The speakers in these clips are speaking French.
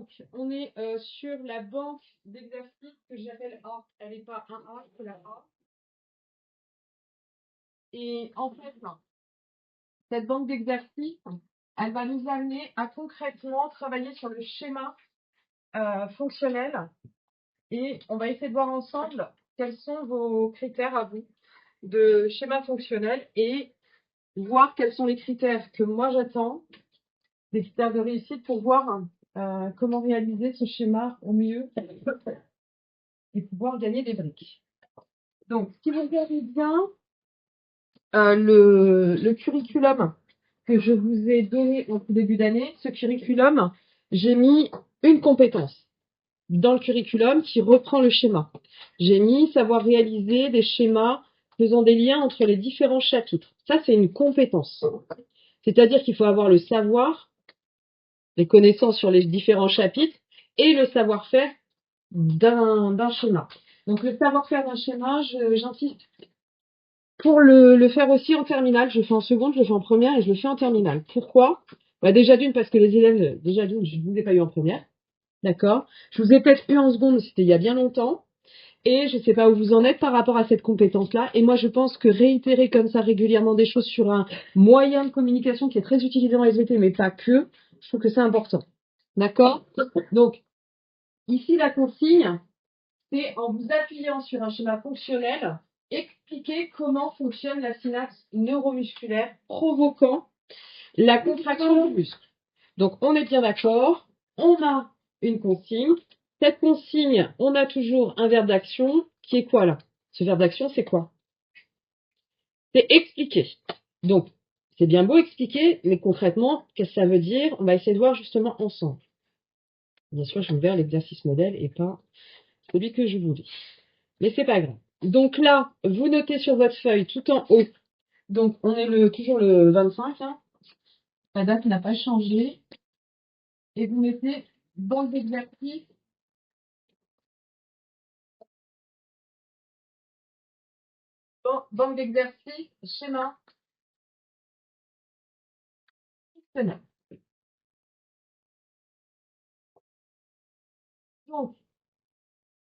Donc, on est sur la banque d'exercices que j'appelle A. Elle n'est pas 1A, c'est la A. Et en fait, cette banque d'exercices, elle va nous amener à concrètement travailler sur le schéma fonctionnel. Et on va essayer de voir ensemble quels sont vos critères à vous de schéma fonctionnel et voir quels sont les critères que moi j'attends, des critères de réussite pour voir comment réaliser ce schéma au mieux et pouvoir gagner des briques. Donc, si vous regardez bien le curriculum que je vous ai donné au tout début d'année, ce curriculum, j'ai mis une compétence dans le curriculum qui reprend le schéma. J'ai mis savoir réaliser des schémas faisant des liens entre les différents chapitres. Ça, c'est une compétence. C'est-à-dire qu'il faut avoir le savoir, les connaissances sur les différents chapitres et le savoir-faire d'un schéma. Donc, le savoir-faire d'un schéma, j'insiste. Pour le faire aussi en terminale, je le fais en seconde, je le fais en première et je le fais en terminale. Pourquoi? Déjà d'une, parce que les élèves, déjà d'une, je ne vous ai pas eu en première. D'accord? Je vous ai peut-être eu en seconde, c'était il y a bien longtemps. Et je ne sais pas où vous en êtes par rapport à cette compétence-là. Et moi, je pense que réitérer comme ça régulièrement des choses sur un moyen de communication qui est très utilisé dans les SVT, mais pas que, je trouve que c'est important. D'accord? Donc, ici, la consigne, c'est en vous appuyant sur un schéma fonctionnel, expliquer comment fonctionne la synapse neuromusculaire provoquant la contraction du muscle. Donc, on est bien d'accord, on a une consigne. Cette consigne, on a toujours un verbe d'action qui est quoi là? Ce verbe d'action, c'est quoi? C'est expliquer. Donc, c'est bien beau expliquer, mais concrètement, qu'est-ce que ça veut dire? On va essayer de voir justement ensemble. Bien sûr, j'ai ouvert l'exercice modèle et pas celui que je voulais. Mais c'est pas grave. Donc là, vous notez sur votre feuille tout en haut. Donc, on est toujours le 25, hein. La date n'a pas changé. Et vous mettez banque d'exercice. Banque d'exercice, schéma fonctionnel. Donc,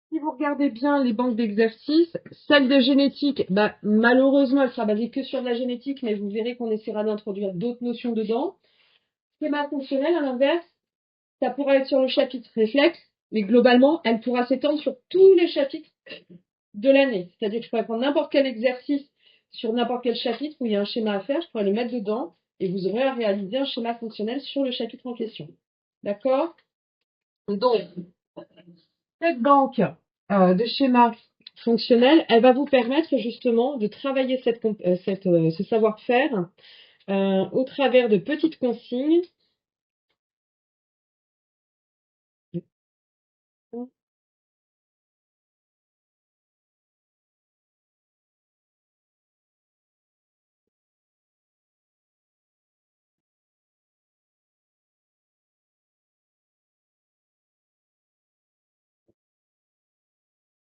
si vous regardez bien les banques d'exercices, celle de génétique, malheureusement, elle sera basée que sur de la génétique, mais vous verrez qu'on essaiera d'introduire d'autres notions dedans. Schéma fonctionnel, à l'inverse, ça pourra être sur le chapitre réflexe, mais globalement, elle pourra s'étendre sur tous les chapitres de l'année. C'est-à-dire que je pourrais prendre n'importe quel exercice sur n'importe quel chapitre où il y a un schéma à faire, je pourrais le mettre dedans et vous aurez à réaliser un schéma fonctionnel sur le chapitre en question. D'accord? Donc, cette banque de schémas fonctionnels, elle va vous permettre justement de travailler ce savoir-faire au travers de petites consignes.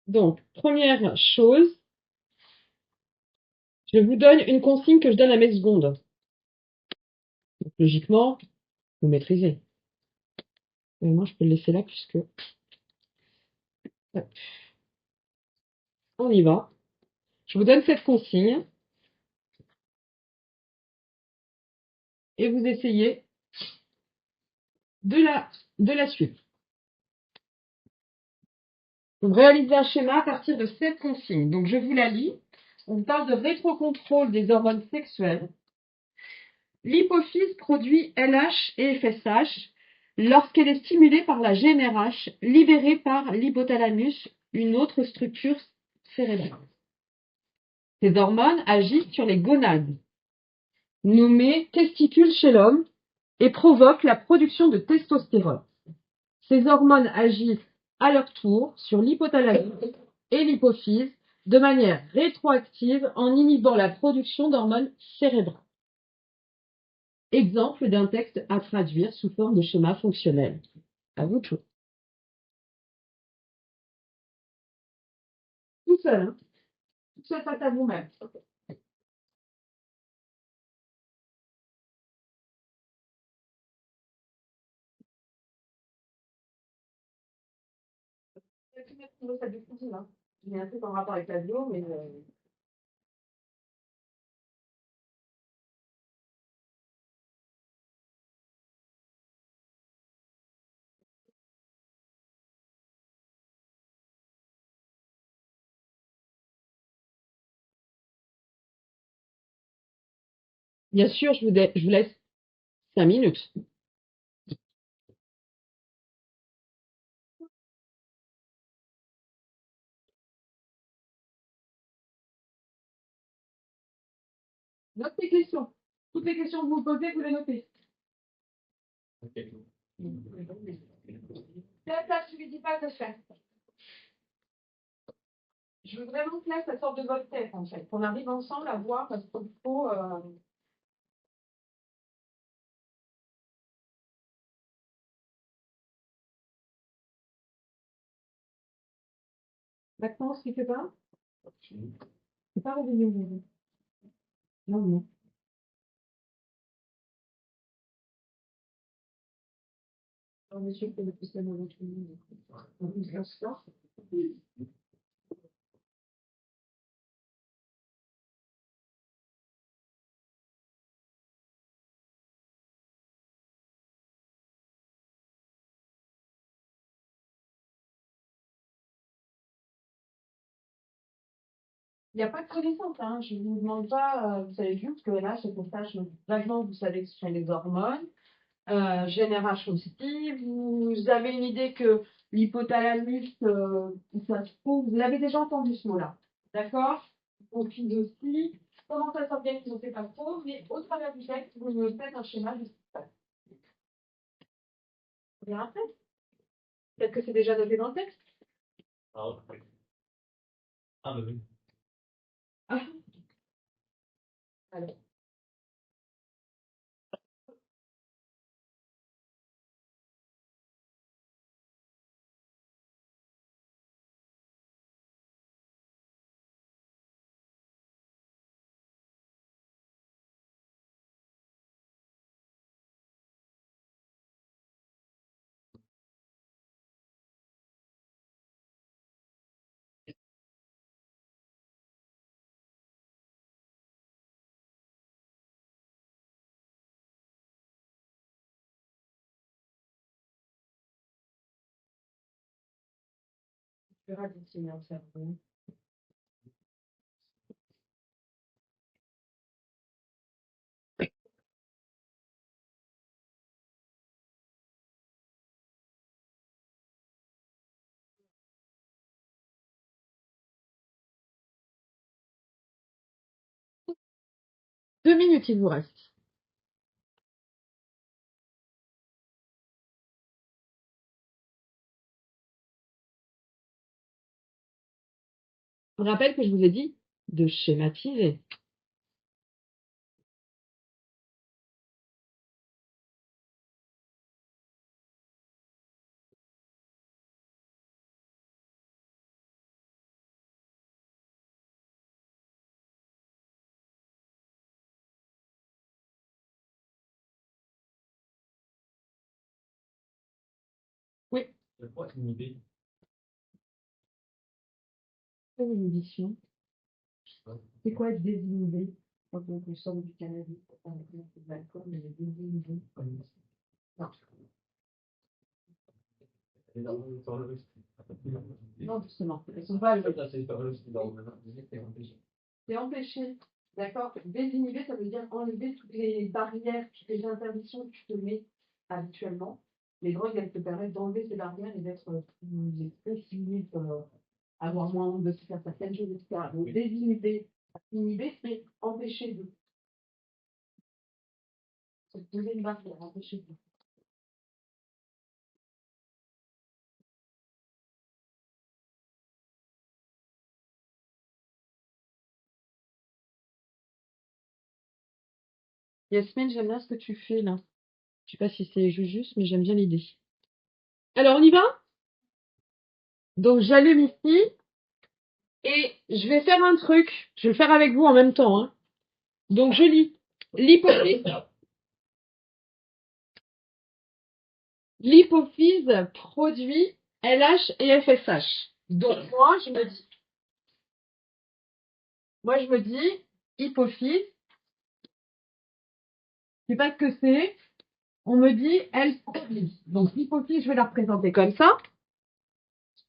Donc, première chose, je vous donne une consigne que je donne à mes secondes. Donc, logiquement, vous maîtrisez. Et moi, je peux le laisser là puisque... Hop. On y va. Je vous donne cette consigne et vous essayez de la suivre. Vous réalisez un schéma à partir de cette consigne. Donc, je vous la lis. On parle de rétrocontrôle des hormones sexuelles. L'hypophyse produit LH et FSH lorsqu'elle est stimulée par la GnRH, libérée par l'hypothalamus, une autre structure cérébrale. Ces hormones agissent sur les gonades, nommées testicules chez l'homme, et provoquent la production de testostérone. Ces hormones agissent à leur tour sur l'hypothalamus et l'hypophyse de manière rétroactive en inhibant la production d'hormones cérébrales. Exemple d'un texte à traduire sous forme de schéma fonctionnel. À vous de jouer. Tout seul, hein. Tout seul face à vous-même. vais mettre une salle de cuisine, hein. J'ai un truc en rapport avec la bio, mais bien sûr, je vous laisse 5 minutes. Note tes questions. Toutes les questions que vous posez, vous les notez. Là, tu lui dis pas de faire. Je veux vraiment que là, ça sorte de votre tête, en fait. Qu'on arrive ensemble à voir parce qu'il faut. Maxence, tu fais pas? C'est pas revenu aujourd'hui. Non, non. Alors, monsieur, fait le plus la mauvaise chose. Il n'y a pas de connaissance, hein. Je ne vous demande pas, vous savez juste que là, c'est pour ça, vaguement, vous savez que ce sont les hormones, GnRH aussi. Vous avez une idée que l'hypothalamus, ça se trouve, vous l'avez déjà entendu ce mot-là, d'accord? Au fil aussi. Comment ça s'organise, on ne sait pas trop, mais au travers du texte, vous me faites un schéma de ce qui se passe. Bien après. Peut-être que c'est déjà noté dans le texte. Ah, oui. Ah, bah oui. Ah. Alors. 2 minutes, il vous reste. Je vous rappelle que je vous ai dit de schématiser. Oui. C'est quoi inhiber? C'est une inhibition. C'est quoi être désinhibé? Quand on consomme du cannabis, par exemple, de l'alcool, on est désinhibé. Non. Non, justement. Elles sont pas. C'est empêché. D'accord? Désinhiber, ça veut dire enlever toutes les barrières, toutes les interdictions que tu te mets habituellement. Les drogues, elles te permettent d'enlever ces barrières et d'être plus expressif, avoir moins honte de se faire certaines choses, etc. Donc, désinhiber, inhiber, c'est empêcher de. C'est poser une barrière, empêcher de. Yasmine, j'aime bien ce que tu fais là. Je sais pas si c'est juste, mais j'aime bien l'idée. Alors, on y va? Donc, j'allume ici et je vais faire un truc. Je vais le faire avec vous en même temps, hein. Donc, je lis l'hypophyse. L'hypophyse produit LH et FSH. Donc, moi, je me dis, hypophyse, je sais pas ce que c'est. On me dit, elle produit. Donc, l'hypophyse, je vais la représenter comme ça.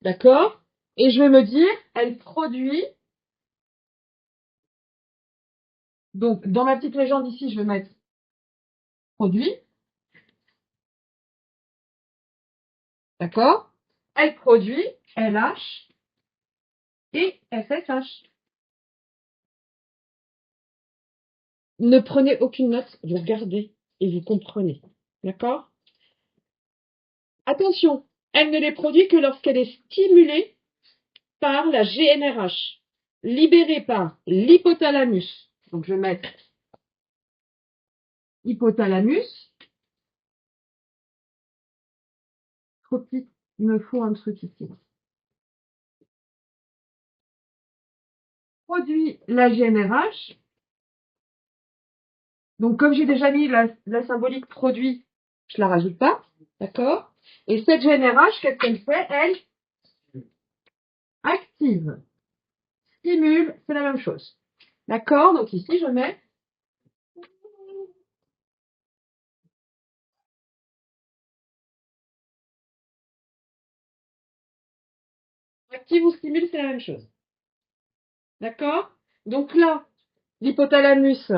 D'accord? Et je vais me dire, elle produit. Donc, dans ma petite légende ici, je vais mettre produit. D'accord? Elle produit LH et FSH. Ne prenez aucune note, vous regardez et vous comprenez. D'accord? Attention, elle ne les produit que lorsqu'elle est stimulée par la GnRH, libérée par l'hypothalamus. Donc, je vais mettre hypothalamus. Trop petit, il me faut un truc ici. Produit la GnRH. Donc, comme j'ai déjà mis la symbolique produit, je la rajoute pas. D'accord? Et cette GnRH, qu'est-ce qu'elle fait? Elle active, stimule, c'est la même chose. D'accord? Donc ici, je mets active ou stimule, c'est la même chose. D'accord? Donc là, l'hypothalamus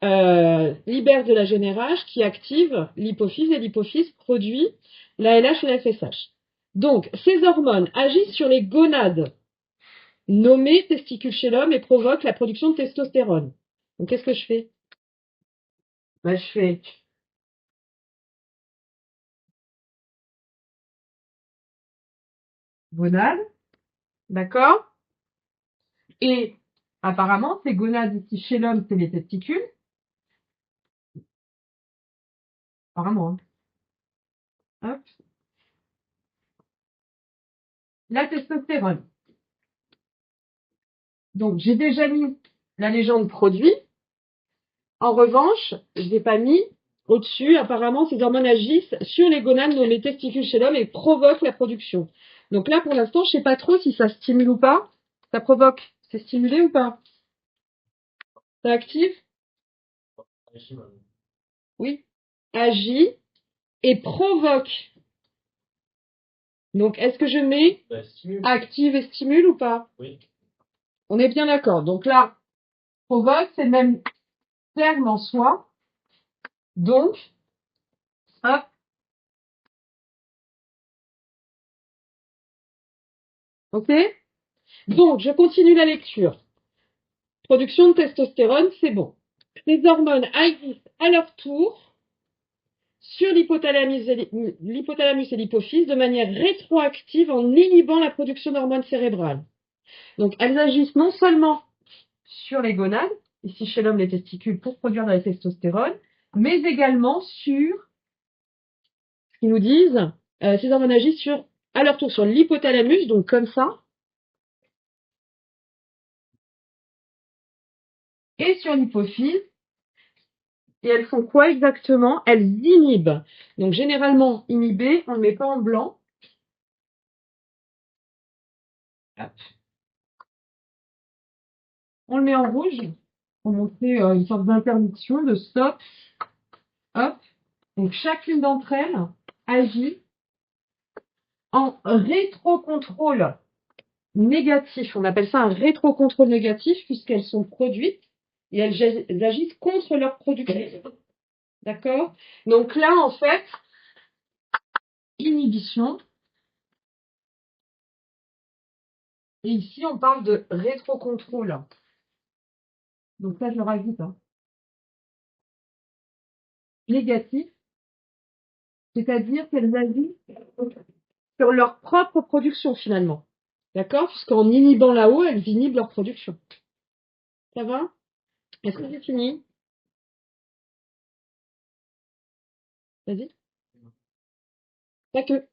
libère de la GnRH qui active l'hypophyse et l'hypophyse produit la LH et la FSH. Donc, ces hormones agissent sur les gonades nommées testicules chez l'homme et provoquent la production de testostérone. Donc, qu'est-ce que je fais? Ben, je fais gonades, d'accord? Et apparemment, ces gonades ici chez l'homme, c'est les testicules. Apparemment. Hein. Hop. La testostérone. Donc, j'ai déjà mis la légende produit. En revanche, je n'ai pas mis au-dessus. Apparemment, ces hormones agissent sur les gonades nommées testicules chez l'homme et provoquent la production. Donc là, pour l'instant, je ne sais pas trop si ça stimule ou pas. Ça provoque. C'est stimulé ou pas? Ça active? Oui. Agit et provoque. Donc, est-ce que je mets active et stimule ou pas? Oui. On est bien d'accord. Donc là, provoque, c'est le même terme en soi. Donc, hop. Ok? Donc, je continue la lecture. Production de testostérone, c'est bon. Ces hormones agissent à leur tour sur l'hypothalamus et l'hypophyse de manière rétroactive en inhibant la production d'hormones cérébrales. Donc, elles agissent non seulement sur les gonades, ici chez l'homme les testicules pour produire de la testostérone, mais également sur, ce qu'ils nous disent, ces hormones agissent à leur tour sur l'hypothalamus, donc comme ça, et sur l'hypophyse. Et elles font quoi exactement? Elles inhibent. Donc généralement, inhibé, on ne le met pas en blanc. Hop. On le met en rouge pour montrer une sorte d'interdiction, de stop. Hop. Donc chacune d'entre elles agit en rétrocontrôle négatif. On appelle ça un rétrocontrôle négatif puisqu'elles sont produites et elles agissent contre leur production. D'accord? Donc là, en fait, inhibition. Et ici, on parle de rétrocontrôle. Donc ça, je le rajoute. Hein. Négatif, c'est-à-dire qu'elles agissent sur leur propre production finalement. D'accord? Puisqu'en inhibant là-haut, elles inhibent leur production. Ça va? Est-ce que c'est fini? Vas-y. Pas que.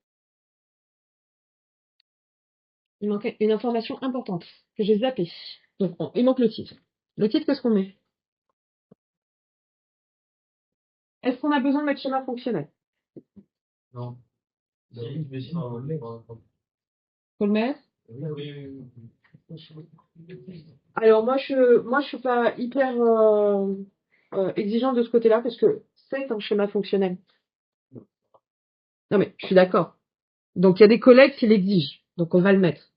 Il manquait une information importante que j'ai zappée. Donc, il manque le titre. Le titre, qu'est-ce qu'on met? Est-ce qu'on a besoin de mettre schéma fonctionnel? Non. Faut le mettre. Alors moi je suis pas hyper exigeante de ce côté-là parce que c'est un schéma fonctionnel. Non mais je suis d'accord. Donc il y a des collègues qui l'exigent, donc on va le mettre.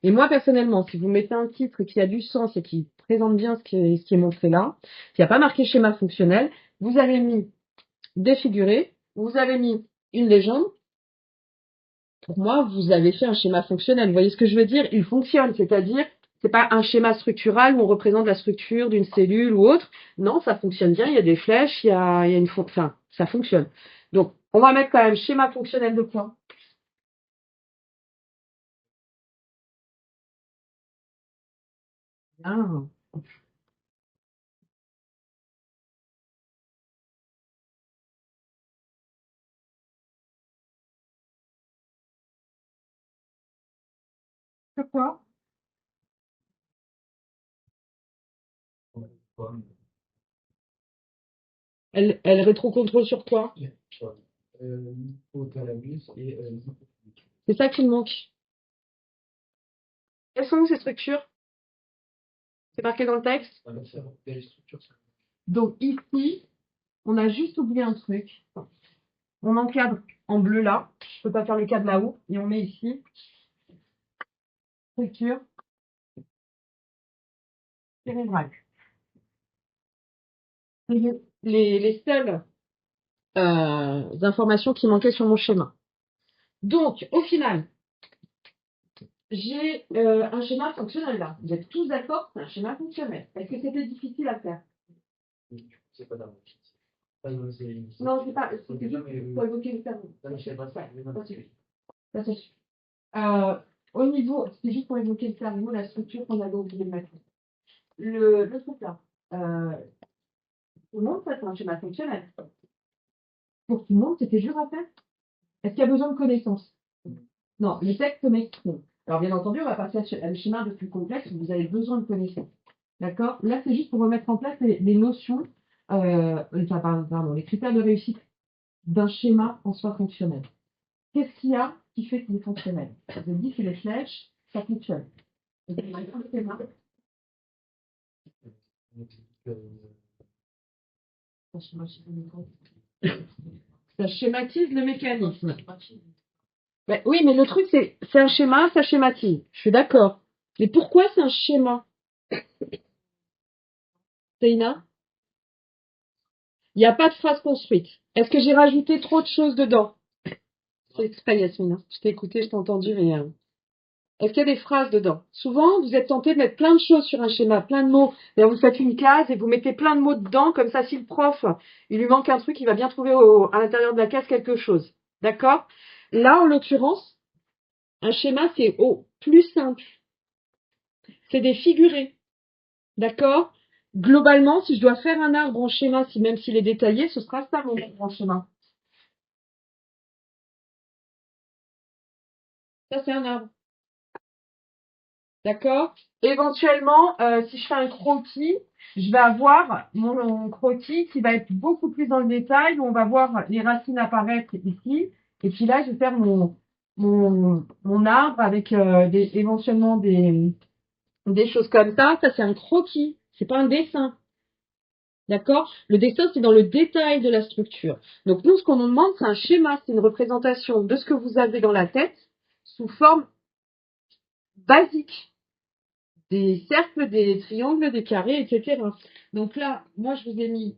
Et moi personnellement, si vous mettez un titre qui a du sens et qui présente bien ce qui est montré là, qui n'a pas marqué schéma fonctionnel, vous avez mis défiguré, vous avez mis une légende. Pour moi, vous avez fait un schéma fonctionnel. Vous voyez ce que je veux dire? Il fonctionne, c'est-à-dire, c'est pas un schéma structural où on représente la structure d'une cellule ou autre. Non, ça fonctionne bien. Il y a des flèches, il y a une, enfin, ça fonctionne. Donc, on va mettre quand même schéma fonctionnel de points. Ah, pourquoi? Elle rétrocontrôle sur quoi? C'est ça qui me manque. Quelles sont ces structures? C'est marqué dans le texte? Donc ici, on a juste oublié un truc. On encadre en bleu là. Je peux pas faire le cadre là-haut. Et on met ici structure cérébrale. C'est les seules informations qui manquaient sur mon schéma. Donc, au final, j'ai un schéma fonctionnel là. Vous êtes tous d'accord? C'est un schéma fonctionnel. Est-ce que c'était difficile à faire? Non, c'est pas. C'était juste pour évoquer le cerveau. Ça, c'est sûr. Au niveau, c'est juste pour évoquer le cerveau, la structure qu'on avait oublié de mettre. Le truc là. Tout le monde, ça, c'est un schéma fonctionnel. Pour tout le monde, c'était dur à faire. Est-ce qu'il y a besoin de connaissances? Non, le texte m'explique. Alors, bien entendu, on va passer à le schéma le plus complexe où vous avez besoin de connaissances. D'accord? Là, c'est juste pour remettre en place les notions, pardon, les critères de réussite d'un schéma en soi fonctionnel. Qu'est-ce qu'il y a qui fait qu'il est fonctionnel? Je vous ai dit, c'est les flèches, ça fonctionne. Et c'est un schéma. Ça schématise le mécanisme. Ben oui, mais le truc, c'est un schéma, ça schématise. Je suis d'accord. Mais pourquoi c'est un schéma, Seina? Il n'y a pas de phrase construite. Est-ce que j'ai rajouté trop de choses dedans? C'est exprès, Yasmina. Je t'ai écouté, je t'ai entendu, mais est-ce qu'il y a des phrases dedans? Souvent, vous êtes tenté de mettre plein de choses sur un schéma, plein de mots. D'ailleurs, vous faites une case et vous mettez plein de mots dedans, comme ça, si le prof, il lui manque un truc, il va bien trouver à l'intérieur de la case quelque chose. D'accord? Là, en l'occurrence, un schéma, c'est au plus simple. C'est des figurés. D'accord? Globalement, si je dois faire un arbre en schéma, même s'il est détaillé, ce sera ça mon arbre en schéma. Ça, c'est un arbre. D'accord? Éventuellement, si je fais un croquis, je vais avoir mon croquis qui va être beaucoup plus dans le détail, où on va voir les racines apparaître ici. Et puis là, je vais faire mon arbre avec éventuellement des choses comme ça. Ça, c'est un croquis. C'est pas un dessin. D'accord? Le dessin, c'est dans le détail de la structure. Donc, nous, ce qu'on nous demande, c'est un schéma, c'est une représentation de ce que vous avez dans la tête sous forme basique. Des cercles, des triangles, des carrés, etc. Donc là, moi, je vous ai mis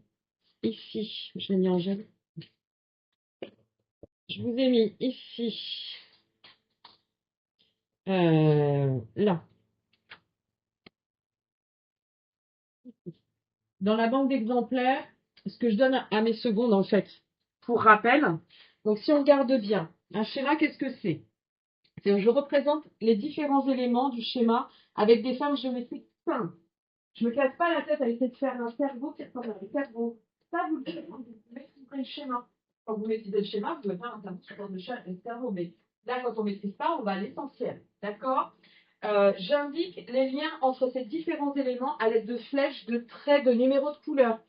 ici, je l'ai mis en jaune. Je vous ai mis ici, là, dans la banque d'exemplaires, ce que je donne à mes secondes, en fait, pour rappel. Donc, si on regarde bien, un schéma, qu'est-ce que c'est? Je représente les différents éléments du schéma avec des formes géométriques simples. Je ne me casse pas la tête à essayer de faire un cerveau qui ressemble à un cerveau. Ça, vous maîtrisez le schéma. Quand vous maîtrisez le schéma, vous pouvez faire un cerveau de cerveau. Mais là, quand on ne maîtrise pas, on va à l'essentiel. D'accord? J'indique les liens entre ces différents éléments à l'aide de flèches, de traits, de numéros de couleurs.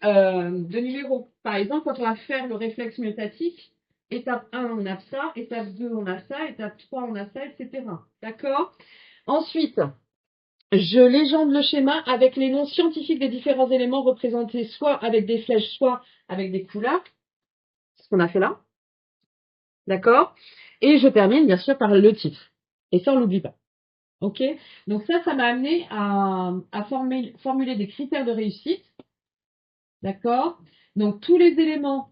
De numéros. Par exemple, quand on va faire le réflexe myotatique, Étape 1, on a ça. Étape 2, on a ça. Étape 3, on a ça, etc. D'accord? Ensuite, je légende le schéma avec les noms scientifiques des différents éléments représentés soit avec des flèches, soit avec des couleurs. C'est ce qu'on a fait là. D'accord? Et je termine bien sûr par le titre. Et ça, on l'oublie pas. Ok? Donc ça m'a amené à formuler des critères de réussite. D'accord? Donc tous les éléments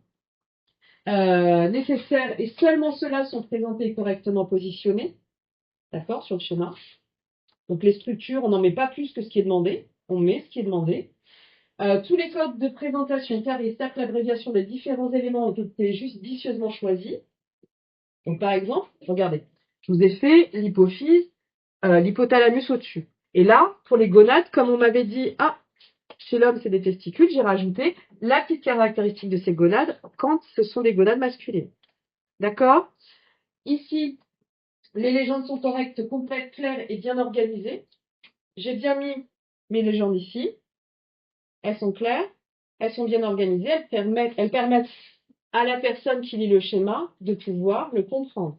nécessaires et seulement ceux-là sont présentés et correctement positionnés. D'accord? Sur le schéma. Donc les structures, on n'en met pas plus que ce qui est demandé. On met ce qui est demandé. Tous les codes de présentation, carré, cercle, abréviation des différents éléments ont été judicieusement choisis. Donc par exemple, regardez, je vous ai fait l'hypophyse, l'hypothalamus au-dessus. Et là, pour les gonades, comme on m'avait dit, ah, chez l'homme c'est des testicules, j'ai rajouté la petite caractéristique de ces gonades quand ce sont des gonades masculines. D'accord? Ici, les légendes sont correctes, complètes, claires et bien organisées. J'ai bien mis mes légendes ici. Elles sont claires, elles sont bien organisées, elles permettent à la personne qui lit le schéma de pouvoir le comprendre.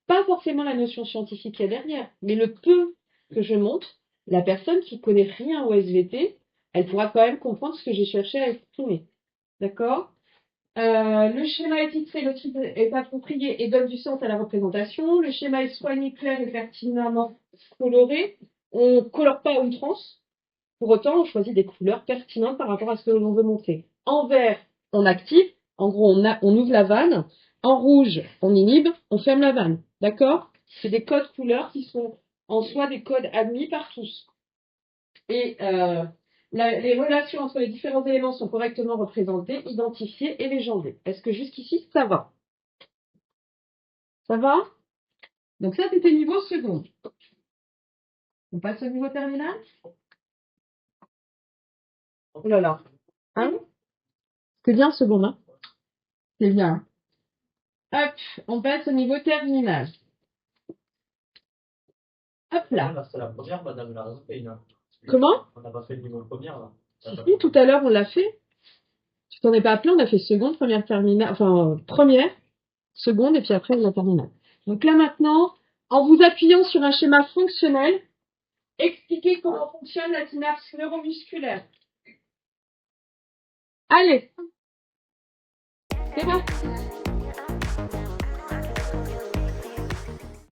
Pas forcément la notion scientifique qu'il y a derrière, mais le peu que je montre, la personne qui connaît rien au SVT, elle pourra quand même comprendre ce que j'ai cherché à exprimer. D'accord? Le schéma est titré, le titre est approprié et donne du sens à la représentation. Le schéma est soigné, clair et pertinemment coloré. On ne colore pas à outrance. Pour autant, on choisit des couleurs pertinentes par rapport à ce que l'on veut montrer. En vert, on active. En gros, on ouvre la vanne. En rouge, on inhibe. On ferme la vanne. D'accord? C'est des codes couleurs qui sont en soi des codes admis par tous. Et les relations entre les différents éléments sont correctement représentées, identifiées et légendées. Est-ce que jusqu'ici, ça va? Ça va? Donc ça, c'était niveau second. On passe au niveau terminal? Oh là là. Hein? C'est bien second, hein? C'est bien. Hop, on passe au niveau terminal. Hop là. Là, c'est la première, madame l'a fait. Comment? On n'a pas fait le niveau première, là. Si, tout à l'heure, on l'a fait. Tu t'en es pas appelé, on a fait seconde, première, terminale, enfin, première, seconde, et puis après, la terminale. Donc là, maintenant, en vous appuyant sur un schéma fonctionnel, expliquez comment fonctionne la synapse neuromusculaire. Allez, c'est parti.